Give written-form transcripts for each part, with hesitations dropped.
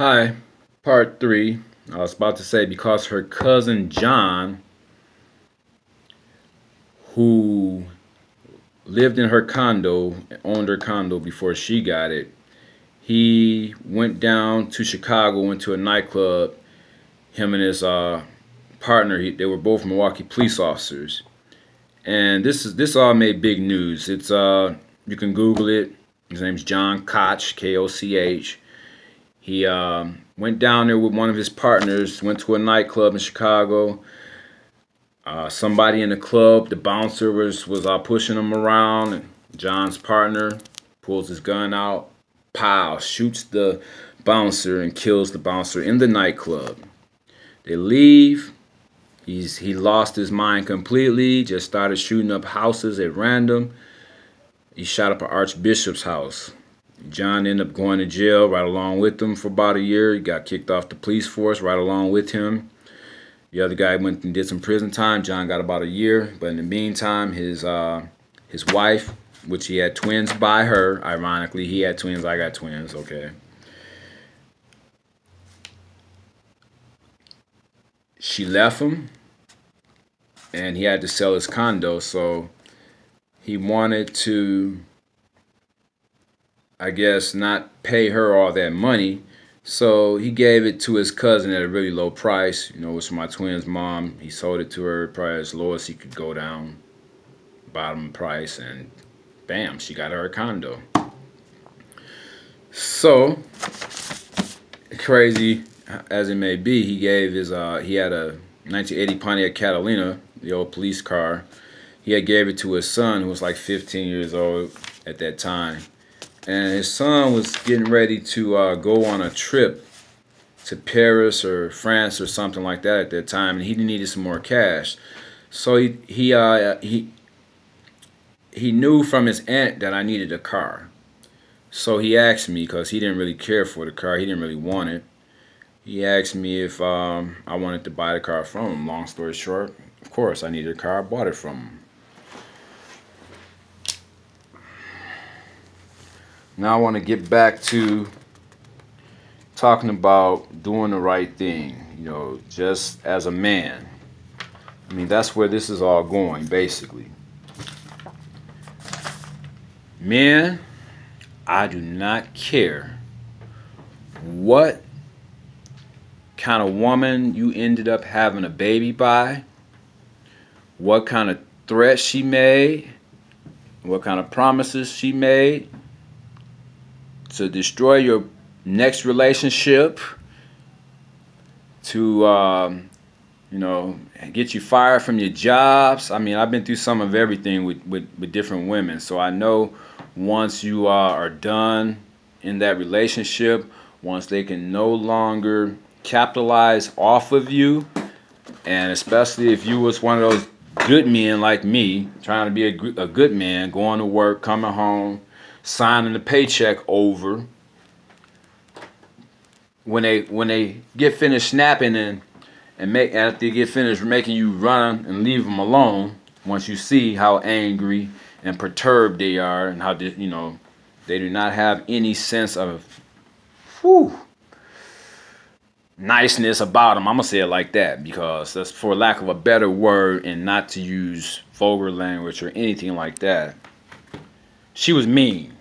Hi, part three. I was about to say because her cousin John, who lived in her condo, owned her condo before she got it, he went down to Chicago, went to a nightclub. Him and his partner, they were both Milwaukee police officers, and this all made big news. It's you can Google it. His name's John Koch, Koch. He went down there with one of his partners, went to a nightclub in Chicago. Somebody in the club, the bouncer was pushing him around. And John's partner pulls his gun out, pow, shoots the bouncer and kills the bouncer in the nightclub. They leave. He lost his mind completely. Just started shooting up houses at random. He shot up an archbishop's house. John ended up going to jail right along with him for about a year. He got kicked off the police force right along with him. The other guy went and did some prison time. John got about a year. But in the meantime, his wife, which he had twins by her, ironically, he had twins, I got twins, okay. She left him, and he had to sell his condo, so he wanted to, I guess, not pay her all that money. So he gave it to his cousin at a really low price. You know, it was for my twins' mom. He sold it to her probably as low as he could go down, bottom price, and bam, she got her a condo. So, crazy as it may be, he gave his, he had a 1980 Pontiac Catalina, the old police car. He had gave it to his son, who was like 15 years old at that time. And his son was getting ready to go on a trip to Paris or France or something like that at that time, and he needed some more cash. So he knew from his aunt that I needed a car. So he asked me, because he didn't really care for the car, he didn't really want it. He asked me if I wanted to buy the car from him. Long story short, of course I needed a car. I bought it from him. Now I want to get back to talking about doing the right thing, you know, just as a man. I mean, that's where this is all going, basically. Men, I do not care what kind of woman you ended up having a baby by, what kind of threats she made, what kind of promises she made to destroy your next relationship, to you know, get you fired from your jobs. I mean, I've been through some of everything with different women, so I know once you are done in that relationship, once they can no longer capitalize off of you, and especially if you was one of those good men like me, trying to be a good man, going to work, coming home, signing the paycheck over. When they get finished snapping and after they get finished making you run and leave them alone, once you see how angry and perturbed they are and how you know they do not have any sense of niceness about them. I'm gonna say it like that because that's for lack of a better word and not to use vulgar language or anything like that. She was mean.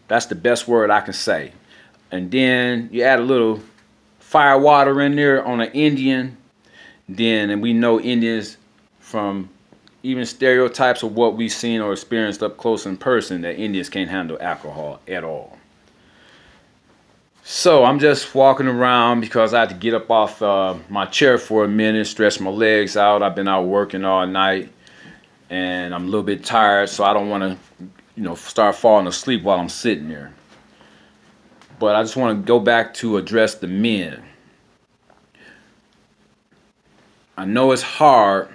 That's the best word I can say. And then you add a little fire water in there on an Indian. And we know Indians from even stereotypes of what we've seen or experienced up close in person, that Indians can't handle alcohol at all. So I'm just walking around because I had to get up off my chair for a minute, stretch my legs out. I've been out working all night and I'm a little bit tired, so I don't want to, you know, start falling asleep while I'm sitting there. But I just want to go back to address the men. I know it's hard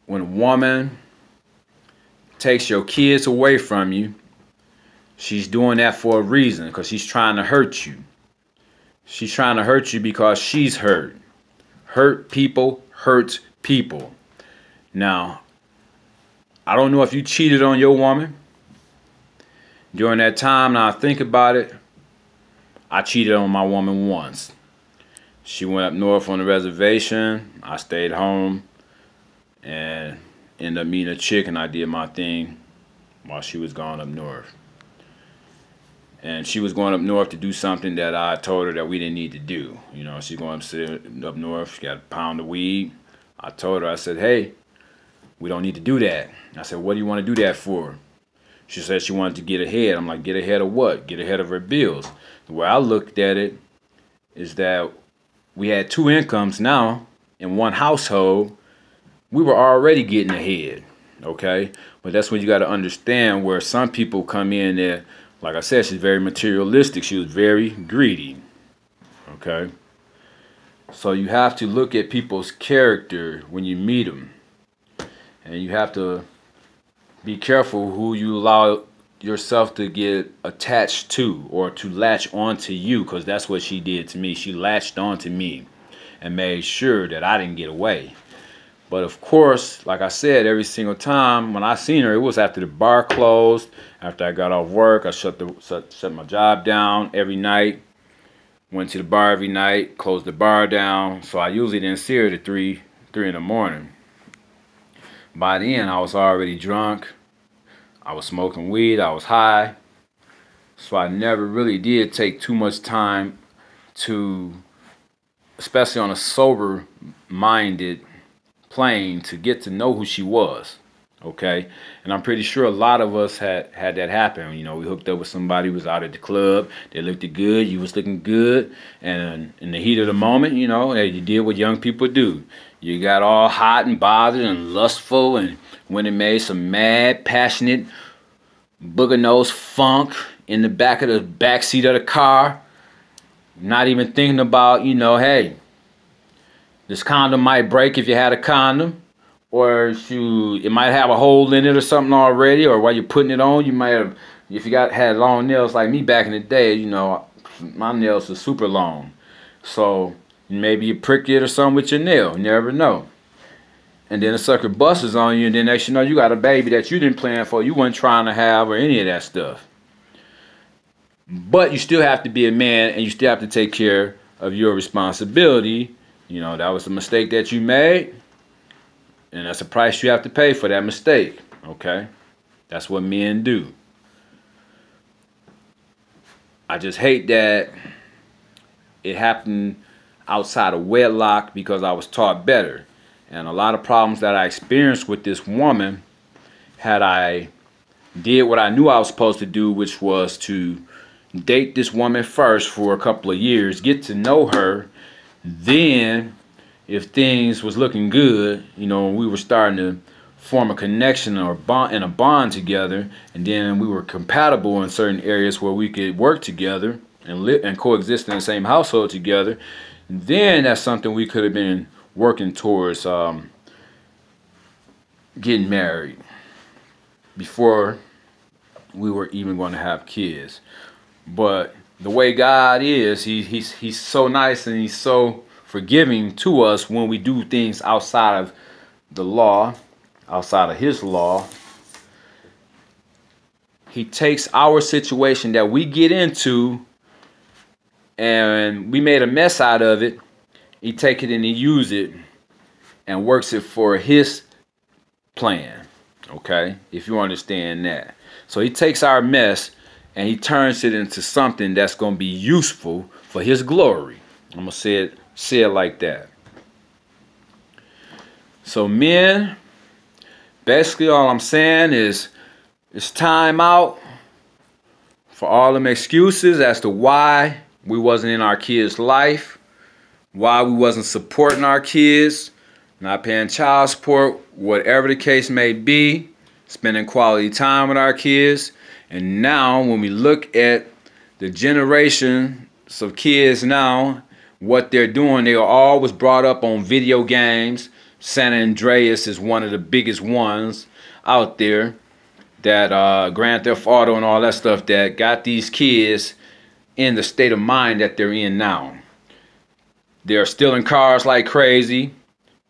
when a woman takes your kids away from you. She's doing that for a reason, because she's trying to hurt you. She's trying to hurt you because she's hurt. Hurt people hurts people. Now, I don't know if you cheated on your woman during that time. Now, think about it. I cheated on my woman once. She went up north on the reservation. I stayed home and ended up meeting a chick, and I did my thing while she was gone up north. And she was going up north to do something that I told her that we didn't need to do. You know, she's going up north. She got a pound of weed. I told her, I said, hey, we don't need to do that. I said, what do you want to do that for? She said she wanted to get ahead. I'm like, get ahead of what? Get ahead of her bills. The way I looked at it is that we had 2 incomes now in one household. We were already getting ahead, okay? But that's when you got to understand where some people come in there. Like I said, she's very materialistic. She was very greedy, okay? So you have to look at people's character when you meet them. And you have to be careful who you allow yourself to get attached to or to latch onto you, because that's what she did to me. She latched onto me and made sure that I didn't get away. But of course, like I said, every single time when I seen her, it was after the bar closed, after I got off work. I shut my job down every night, went to the bar every night, closed the bar down. So I usually didn't see her to 3 in the morning. By then, I was already drunk. I was smoking weed. I was high. So I never really did take too much time to, especially on a sober-minded plane, to get to know who she was, okay? And I'm pretty sure a lot of us had that happen. You know, we hooked up with somebody who was out at the club. They looked good. You was looking good. And in the heat of the moment, you know, you did what young people do. You got all hot and bothered and lustful and went and made some mad, passionate, booger-nose funk in the back of the back seat of the car. Not even thinking about, you know, hey, this condom might break if you had a condom, or it might have a hole in it or something already, or while you're putting it on, you might have, if you had long nails like me back in the day, you know, my nails were super long. So maybe you prick it or something with your nail, you never know. And then the sucker busts on you, and then next you know, you got a baby that you didn't plan for, you weren't trying to have, or any of that stuff. But you still have to be a man, and you still have to take care of your responsibility. You know, that was a mistake that you made, and that's a price you have to pay for that mistake, okay? That's what men do. I just hate that it happened outside of wedlock, because I was taught better. And a lot of problems that I experienced with this woman, had I did what I knew I was supposed to do, which was to date this woman first for a couple of years, get to know her. Then, if things was looking good, you know, we were starting to form a connection or a bond together, and then we were compatible in certain areas where we could work together and live and coexist in the same household together, then that's something we could have been working towards getting married before we were even going to have kids. But the way God is, he's so nice, and he's so forgiving to us when we do things outside of the law, outside of his law. He takes our situation that we get into and we made a mess out of it. He take it and he use it and works it for his plan, okay? If you understand that. So he takes our mess and he turns it into something that's going to be useful for his glory. I'm going to say it like that. So men, basically all I'm saying is it's time out for all them excuses as to why we wasn't in our kids' life, why we wasn't supporting our kids, not paying child support, whatever the case may be, spending quality time with our kids. And now when we look at the generations of kids now, what they're doing, they are always brought up on video games. San Andreas is one of the biggest ones out there, that Grand Theft Auto and all that stuff, that got these kids in the state of mind that they're in now. They're stealing cars like crazy.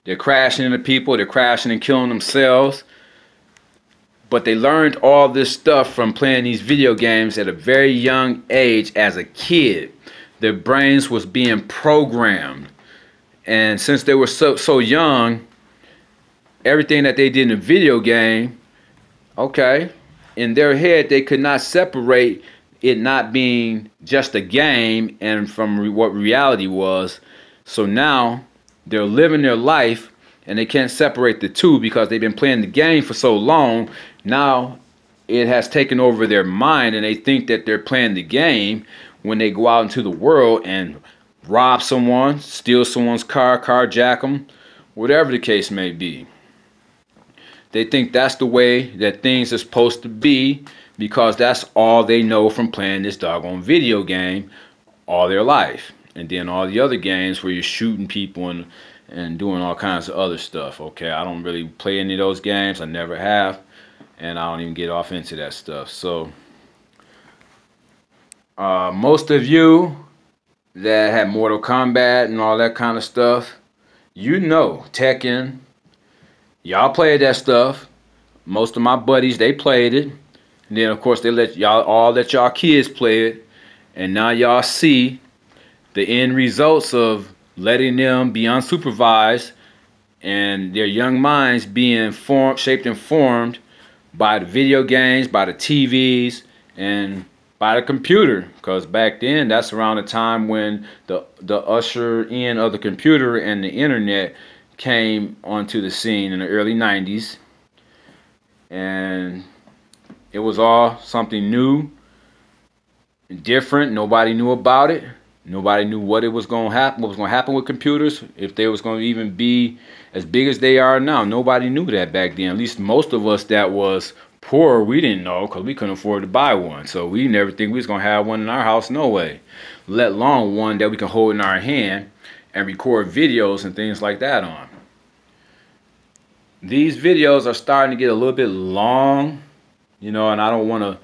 They're crashing into people. They're crashing and killing themselves. But they learned all this stuff from playing these video games at a very young age as a kid. Their brains was being programmed. And since they were so young, everything that they did in a video game, okay, in their head they could not separate it not being just a game and from what reality was. So now they're living their life and they can't separate the two because they've been playing the game for so long. Now it has taken over their mind and they think that they're playing the game when they go out into the world and rob someone, steal someone's car, carjack them, whatever the case may be. They think that's the way that things are supposed to be because that's all they know from playing this doggone video game all their life. And then all the other games where you're shooting people and doing all kinds of other stuff. Okay, I don't really play any of those games. I never have. And I don't even get off into that stuff. So most of you that had Mortal Kombat and all that kind of stuff, you know Tekken. Y'all played that stuff. Most of my buddies, they played it. And then of course they let y'all kids play it. And now y'all see the end results of letting them be unsupervised and their young minds being shaped and formed by the video games, by the TVs, and by the computer. Because back then, that's around the time when the usher in of the computer and the internet came onto the scene in the early 90s. And it was all something new and different. Nobody knew about it. Nobody knew what was going to happen with computers, if they was going to even be as big as they are now. Nobody knew that back then. At least most of us that was poor, we didn't know because we couldn't afford to buy one. So we never think we was going to have one in our house, no way. Let alone one that we can hold in our hand and record videos and things like that on. These videos are starting to get a little bit long, you know, and I don't want to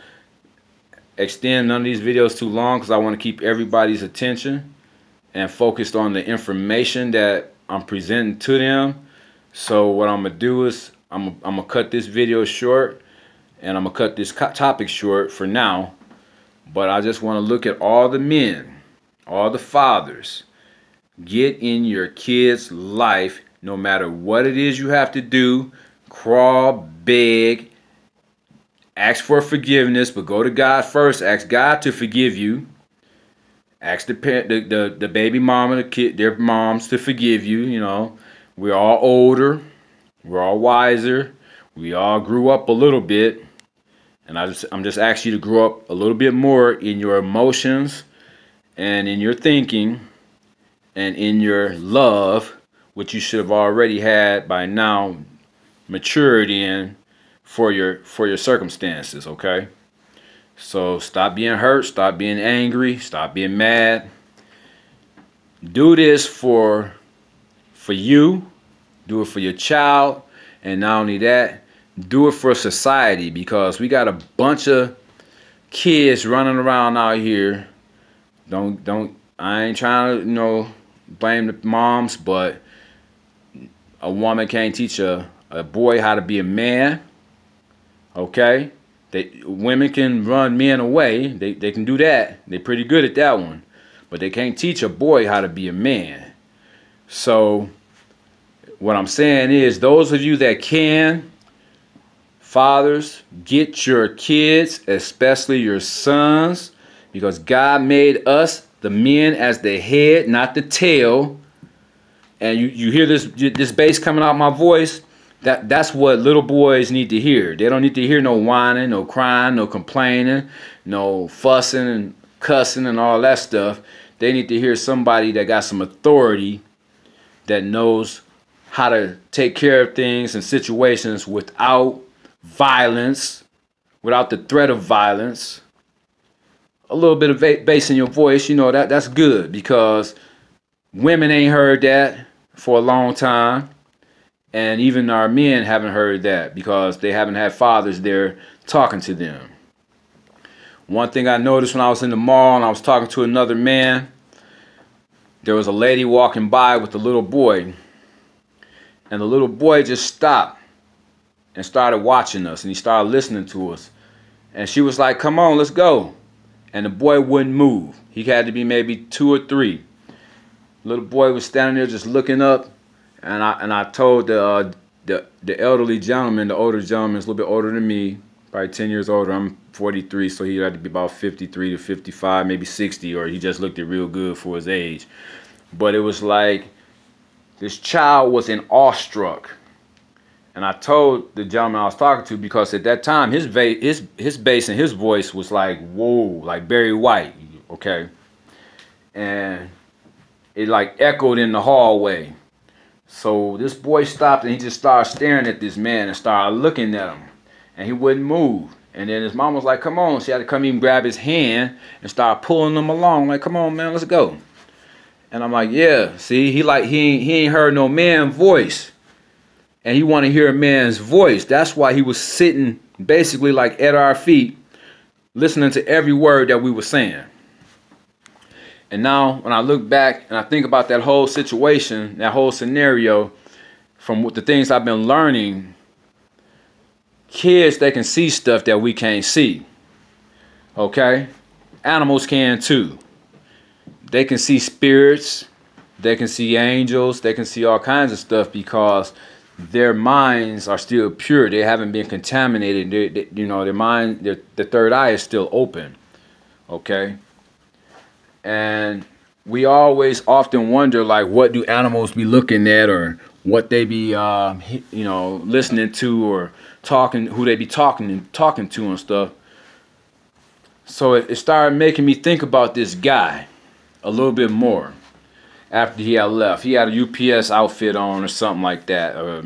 extend none of these videos too long because I want to keep everybody's attention and focused on the information that I'm presenting to them. So what I'm going to do is I'm going to cut this video short and I'm going to cut this topic short for now. But I just want to look at all the men, all the fathers. Get in your kids' life no matter what it is you have to do. Crawl, beg, ask for forgiveness, but go to God first. Ask God to forgive you. Ask the baby mama, the kid, their moms to forgive you. You know, we're all older. We're all wiser. We all grew up a little bit. And I'm just asking you to grow up a little bit more in your emotions and in your thinking and in your love, which you should have already had by now matured in for your circumstances, okay? So stop being hurt, stop being angry, stop being mad. Do this for you, do it for your child, and not only that, do it for society, because we got a bunch of kids running around out here. I ain't trying to, you know, blame the moms, but a woman can't teach a boy how to be a man. Okay, women can run men away. They can do that. They're pretty good at that one, but they can't teach a boy how to be a man. So what I'm saying is, those of you that can, fathers, get your kids, especially your sons, because God made us, the men, as the head, not the tail. And you hear this bass coming out my voice. That's what little boys need to hear. They don't need to hear no whining, no crying, no complaining, no fussing and cussing and all that stuff. They need to hear somebody that got some authority, that knows how to take care of things and situations without violence, without the threat of violence. A little bit of bass in your voice, you know, that's good, because women ain't heard that for a long time. And even our men haven't heard that because they haven't had fathers there talking to them. One thing I noticed when I was in the mall and I was talking to another man, there was a lady walking by with a little boy. And the little boy just stopped and started watching us, and he started listening to us. And she was like, come on, let's go. And the boy wouldn't move. He had to be maybe 2 or 3. Little boy was standing there just looking up, and I told the elderly gentleman, the older gentleman, is a little bit older than me, probably 10 years older. I'm 43, so he had to be about 53 to 55, maybe 60, or he just looked it real good for his age. But it was like this child was awestruck. And I told the gentleman I was talking to, because at that time his bass and his voice was like, whoa, like Barry White, okay? And it like echoed in the hallway. So this boy stopped and he just started staring at this man and started looking at him. And he wouldn't move. And then his mom was like, come on. She had to come even grab his hand and start pulling him along. Like, come on, man, let's go. And I'm like, yeah, see, he ain't heard no man voice. And he want to hear a man's voice. That's why he was sitting basically like at our feet, listening to every word that we were saying. And now when I look back and I think about that whole situation, that whole scenario, from the things I've been learning, kids, they can see stuff that we can't see. Okay? Animals can too. They can see spirits. They can see angels. They can see all kinds of stuff because their minds are still pure. They haven't been contaminated. Their mind, the third eye is still open. Okay? And we always often wonder, like, what do animals be looking at, or what they be, listening to, or talking, who they be talking to and stuff. So it started making me think about this guy a little bit more after he had left. He had a UPS outfit on or something like that, or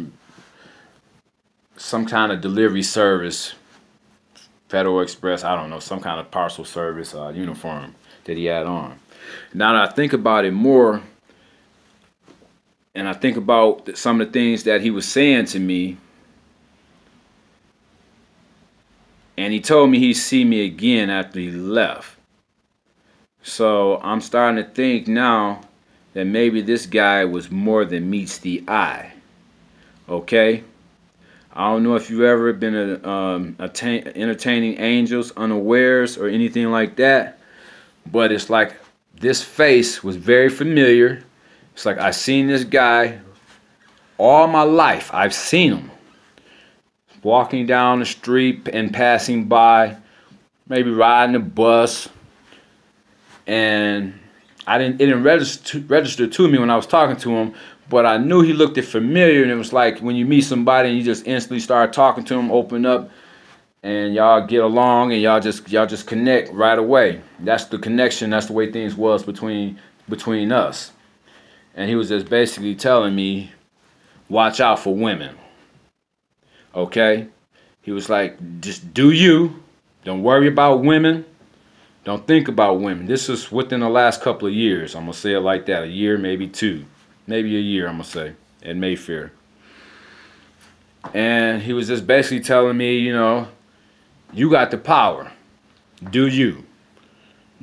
some kind of delivery service, Federal Express, I don't know, some kind of parcel service uniform that he had on. Now that I think about it more, and I think about some of the things that he was saying to me, and he told me he'd see me again after he left. So I'm starting to think now that maybe this guy was more than meets the eye. Okay? I don't know if you've ever been entertaining angels unawares or anything like that, but it's like this face was very familiar. It's like I've seen this guy all my life. I've seen him walking down the street and passing by, maybe riding a bus, and it didn't register to me when I was talking to him, but I knew he looked familiar. And it was like when you meet somebody and you just instantly start talking to them, open up, and y'all get along, and y'all just connect right away. That's the connection. That's the way things was between us. And he was just basically telling me, watch out for women. Okay? He was like, just do you. Don't worry about women. Don't think about women. This is within the last couple of years. I'm going to say it like that. A year, maybe 2. Maybe a year, I'm going to say, at Mayfair. And he was just basically telling me, you got the power. Do you.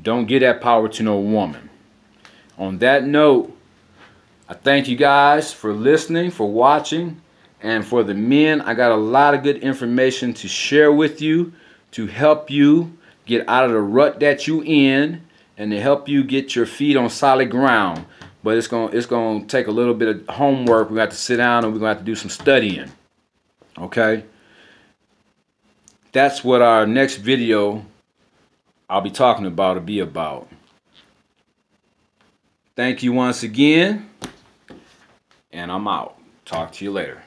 Don't give that power to no woman. On that note, I thank you guys for listening, for watching. And for the men, I got a lot of good information to share with you, to help you get out of the rut that you in, and to help you get your feet on solid ground. But it's gonna take a little bit of homework. We got to sit down and we're gonna have to do some studying. Okay? That's what our next video I'll be talking about will be about. Thank you once again, and I'm out. Talk to you later.